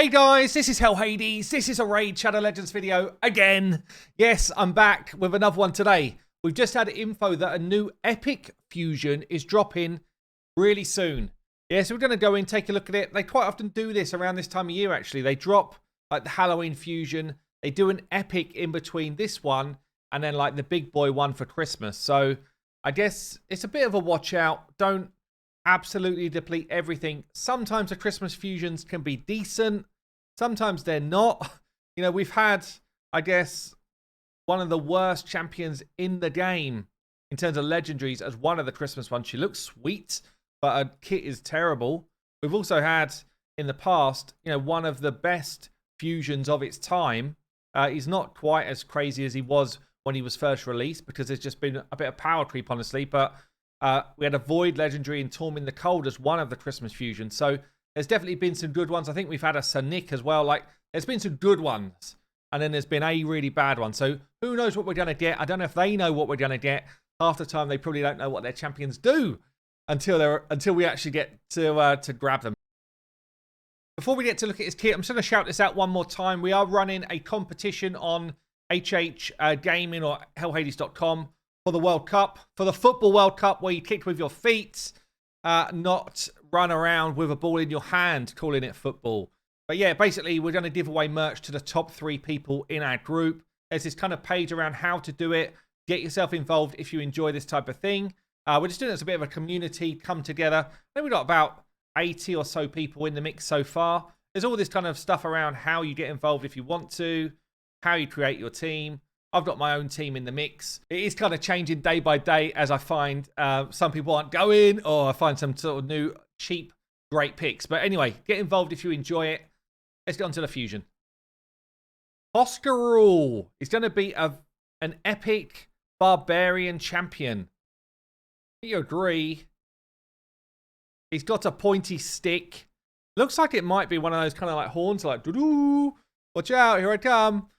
Hey guys, this is Hell Hades. This is a Raid Shadow Legends video again. Yes, I'm back with another one today. We've just had info that a new epic fusion is dropping really soon. Yeah, so we're going to go in, take a look at it. They quite often do this around this time of year, actually. They drop like the Halloween fusion. They do an epic in between this one and then like the big boy one for Christmas. So I guess it's a bit of a watch out. Don't absolutely deplete everything. Sometimes the Christmas fusions can be decent. Sometimes they're not. You know, we've had, I guess, one of the worst champions in the game in terms of legendaries as one of the Christmas ones. She looks sweet, but her kit is terrible. We've also had in the past, you know, one of the best fusions of its time. He's not quite as crazy as he was when he was first released because there's just been a bit of power creep, honestly. But we had a Void Legendary and Torm in the Cold as one of the Christmas fusions. So there's definitely been some good ones. I think we've had a Sonic as well. Like, there's been some good ones. And then there's been a really bad one. So who knows what we're going to get? I don't know if they know what we're going to get. Half the time, they probably don't know what their champions do until we actually get to grab them. Before we get to look at his kit, I'm just going to shout this out one more time. We are running a competition on HH Gaming or hellhades.com for the World Cup, for the Football World Cup, where you kick with your feet, not run around with a ball in your hand, calling it football. But yeah, basically, we're going to give away merch to the top 3 people in our group. There's this kind of page around how to do it. Get yourself involved if you enjoy this type of thing. We're just doing it as a bit of a community come together. I think we've got about 80 or so people in the mix so far. There's all this kind of stuff around how you get involved if you want to, how you create your team. I've got my own team in the mix. It is kind of changing day by day as I find some people aren't going, or I find some sort of new, cheap, great picks. But anyway, get involved if you enjoy it. Let's get on to the fusion. Hoskarul is going to be an epic barbarian champion. You agree? He's got a pointy stick. Looks like it might be one of those kind of like horns, like doo-doo. Watch out, here I come.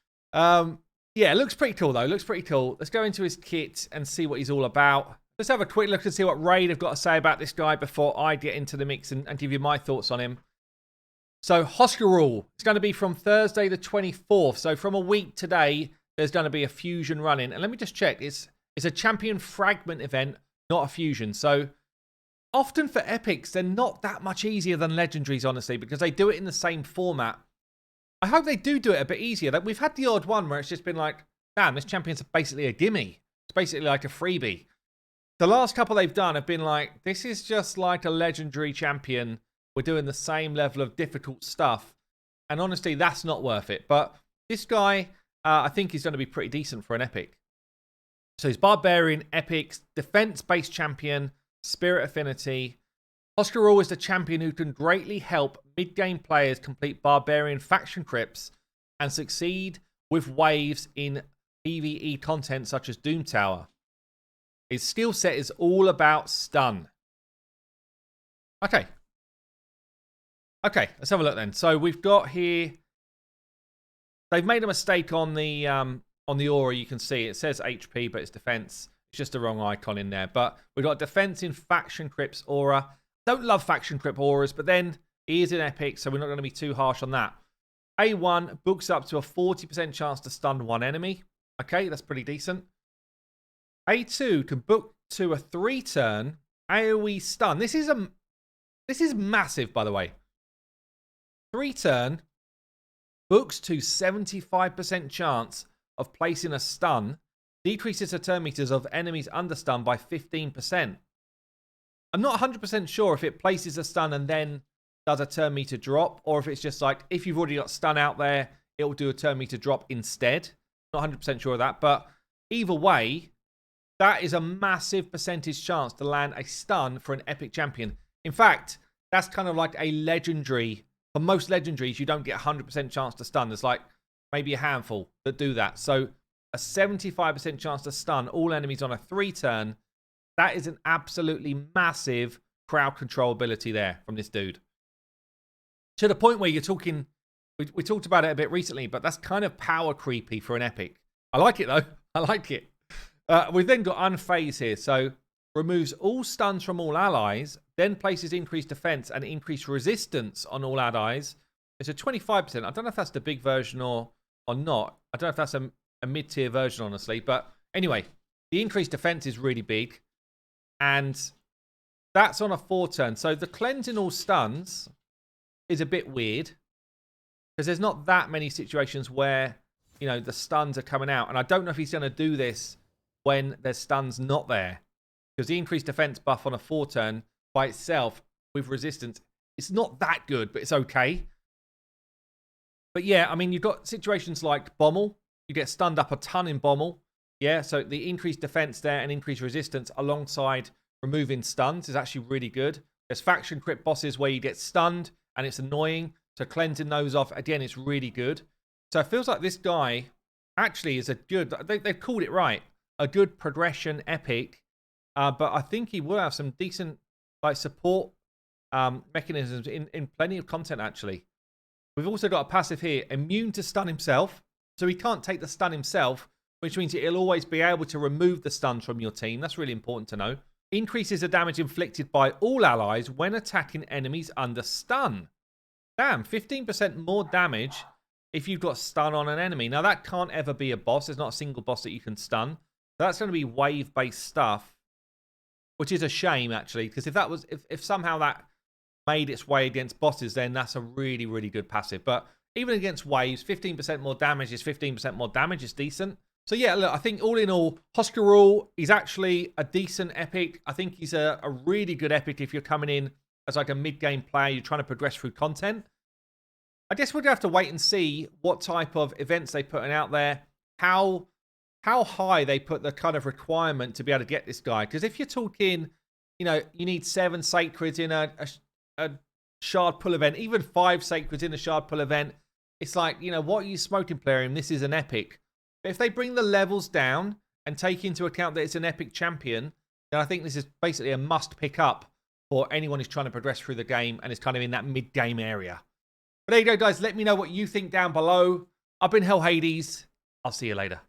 Yeah, it looks pretty cool, though. Looks pretty cool. Let's go into his kit and see what he's all about. Let's have a quick look and see what Raid have got to say about this guy before I get into the mix and give you my thoughts on him. So, Hoskarul. It's going to be from Thursday the 24th. So, from a week today, there's going to be a fusion running. And let me just check. It's a champion fragment event, not a fusion. So, often for epics, they're not that much easier than legendaries, honestly, because they do it in the same format. I hope they do it a bit easier. That we've had the odd one where it's just been like, damn, this champion's basically a gimme. It's basically like a freebie. The last couple they've done have been like, this is just like a legendary champion. We're doing the same level of difficult stuff. And honestly, that's not worth it. But this guy, I think he's going to be pretty decent for an epic. So he's Barbarian, Epics, Defense-based champion, Spirit Affinity. Hoskarul is the champion who can greatly help mid-game players complete Barbarian faction crypts and succeed with waves in PvE content such as Doom Tower. His skill set is all about stun. Okay, let's have a look then. So we've got here, they've made a mistake on the aura. You can see it says HP, but it's defense. It's just the wrong icon in there. But we've got defense in faction crypts aura. Don't love faction crypt auras, but then he is an epic, so we're not going to be too harsh on that. A1 books up to a 40% chance to stun one enemy. Okay, that's pretty decent. A2 can book to a 3-turn AoE stun. This is massive, by the way. 3-turn books to 75% chance of placing a stun. Decreases the turn meters of enemies under stun by 15%. I'm not 100% sure if it places a stun and then does a turn meter drop, or if it's just like, if you've already got stun out there, it will do a turn meter drop instead. Not 100% sure of that, but either way, that is a massive percentage chance to land a stun for an epic champion. In fact, that's kind of like a legendary. For most legendaries, you don't get 100% chance to stun. There's like maybe a handful that do that. So a 75% chance to stun all enemies on a 3-turn. That is an absolutely massive crowd control ability there from this dude. To the point where you're talking, we talked about it a bit recently, but that's kind of power creepy for an epic. I like it though. I like it. We've then got Unphase here. So removes all stuns from all allies, then places increased defense and increased resistance on all allies It's a 25%. I don't know if that's the big version or not. I don't know if that's a mid-tier version, honestly. But anyway, the increased defense is really big. And that's on a 4-turn. So the cleansing all stuns is a bit weird. Because there's not that many situations where, you know, the stuns are coming out. And I don't know if he's going to do this when there's stuns not there. Because the increased defense buff on a 4-turn by itself with resistance, it's not that good, but it's okay. But yeah, I mean, you've got situations like Bommel. You get stunned up a ton in Bommel. Yeah, so the increased defense there and increased resistance alongside removing stuns is actually really good. There's faction crit bosses where you get stunned and it's annoying. So cleansing those off, again, it's really good. So it feels like this guy actually is a good, they've called it right, a good progression epic. But I think he will have some decent like support mechanisms in plenty of content, actually. We've also got a passive here, immune to stun himself. So he can't take the stun himself, which means he'll always be able to remove the stuns from your team. That's really important to know. Increases the damage inflicted by all allies when attacking enemies under stun. Damn, 15% more damage if you've got stun on an enemy. Now, that can't ever be a boss. There's not a single boss that you can stun. That's going to be wave-based stuff, which is a shame, actually, because if somehow that made its way against bosses, then that's a really, really good passive. But even against waves, 15% more damage is 15% more damage. It's decent. So yeah, look, I think all in all, Hoskarul is actually a decent epic. I think he's a really good epic if you're coming in as like a mid-game player, you're trying to progress through content. I guess we're going to have to wait and see what type of events they put out there, how high they put the kind of requirement to be able to get this guy. Because if you're talking, you know, you need 7 sacreds in a shard pull event, even 5 sacreds in a shard pull event, it's like, you know, what are you smoking, Plarium? This is an epic. But if they bring the levels down and take into account that it's an epic champion, then I think this is basically a must pick up for anyone who's trying to progress through the game and is kind of in that mid-game area. But there you go, guys. Let me know what you think down below. I've been Hell Hades. I'll see you later.